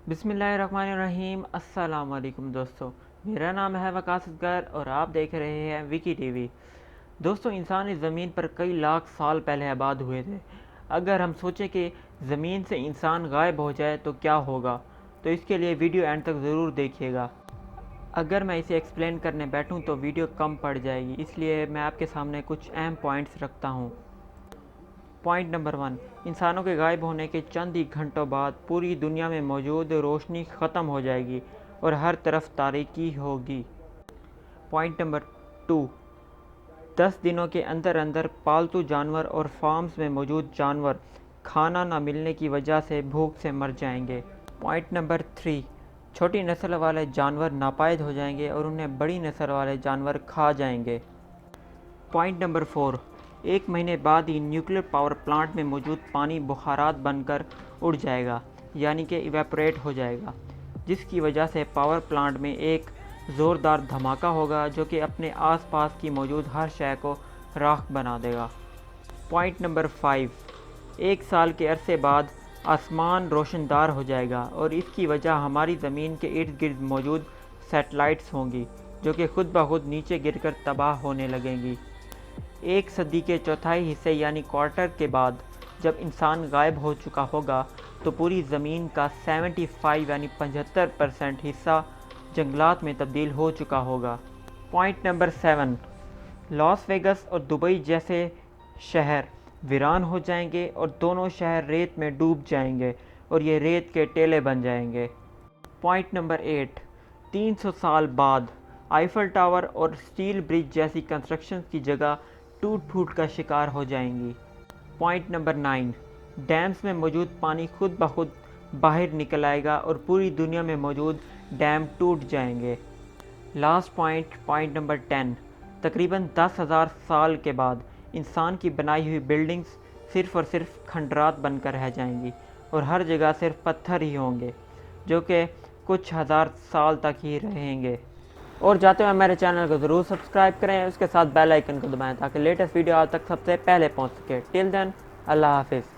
بسم اللہ الرحمن الرحیم۔ السلام علیکم دوستو، میرا نام ہے وقاص اصغر اور آپ دیکھ رہے ہیں وکی ٹی وی۔ دوستو، انسان اس زمین پر کئی لاکھ سال پہلے آباد ہوئے تھے۔ اگر ہم سوچیں کہ زمین سے انسان غائب ہو جائے تو کیا ہوگا، تو اس کے لیے ویڈیو اینڈ تک ضرور دیکھیے گا۔ اگر میں اسے ایکسپلین کرنے بیٹھوں تو ویڈیو کم پڑ جائے گی، اس لیے میں آپ کے سامنے کچھ اہم پوائنٹس رکھتا ہوں۔ پوائنٹ نمبر 1، انسانوں کے غائب ہونے کے چند ہی گھنٹوں بعد پوری دنیا میں موجود روشنی ختم ہو جائے گی اور ہر طرف تاریکی ہوگی۔ پوائنٹ نمبر 2، 10 دنوں کے اندر اندر پالتو جانور اور فارمز میں موجود جانور کھانا نہ ملنے کی وجہ سے بھوک سے مر جائیں گے۔ پوائنٹ نمبر 3، چھوٹی نسل والے جانور ناپائید ہو جائیں گے اور انہیں بڑی نسل والے جانور کھا جائیں گے۔ پوائنٹ نمبر 4، 1 مہینے بعد ہی نیوکلیر پاور پلانٹ میں موجود پانی بخارات بن کر اڑ جائے گا، یعنی کہ ایواپوریٹ ہو جائے گا، جس کی وجہ سے پاور پلانٹ میں ایک زوردار دھماکہ ہوگا جو کہ اپنے آس پاس کی موجود ہر شے کو راکھ بنا دے گا۔ پوائنٹ نمبر 5، 1 سال کے عرصے بعد آسمان روشندار ہو جائے گا اور اس کی وجہ ہماری زمین کے ارد گرد موجود سیٹلائٹس ہوں گی جو کہ خود بخود نیچے گر کر تباہ ہونے لگیں گی۔ 1 صدی کے چوتھائی حصے یعنی کوارٹر کے بعد جب انسان غائب ہو چکا ہوگا تو پوری زمین کا 75 یعنی 75% حصہ جنگلات میں تبدیل ہو چکا ہوگا۔ پوائنٹ نمبر 7، لاس ویگس اور دبئی جیسے شہر ویران ہو جائیں گے اور دونوں شہر ریت میں ڈوب جائیں گے اور یہ ریت کے ٹیلے بن جائیں گے۔ پوائنٹ نمبر 8، 300 سال بعد آئیفل ٹاور اور سٹیل برج جیسی کنسٹرکشنز کی جگہ ٹوٹ پھوٹ کا شکار ہو جائیں گی۔ پوائنٹ نمبر 9، ڈیمز میں موجود پانی خود بخود باہر نکل آئے گا اور پوری دنیا میں موجود ڈیم ٹوٹ جائیں گے۔ لاسٹ پوائنٹ نمبر 10، تقریباً 10,000 سال کے بعد انسان کی بنائی ہوئی بلڈنگز صرف اور صرف کھنڈرات بن کر رہ جائیں گی اور ہر جگہ صرف پتھر ہی ہوں گے جو کہ کچھ ہزار سال تک ہی رہیں گے۔ اور جاتے ہوئے میرے چینل کو ضرور سبسکرائب کریں، اس کے ساتھ بیل آئیکن کو دبائیں تاکہ لیٹسٹ ویڈیو آپ تک سب سے پہلے پہنچ سکے۔ ٹل دین، اللہ حافظ۔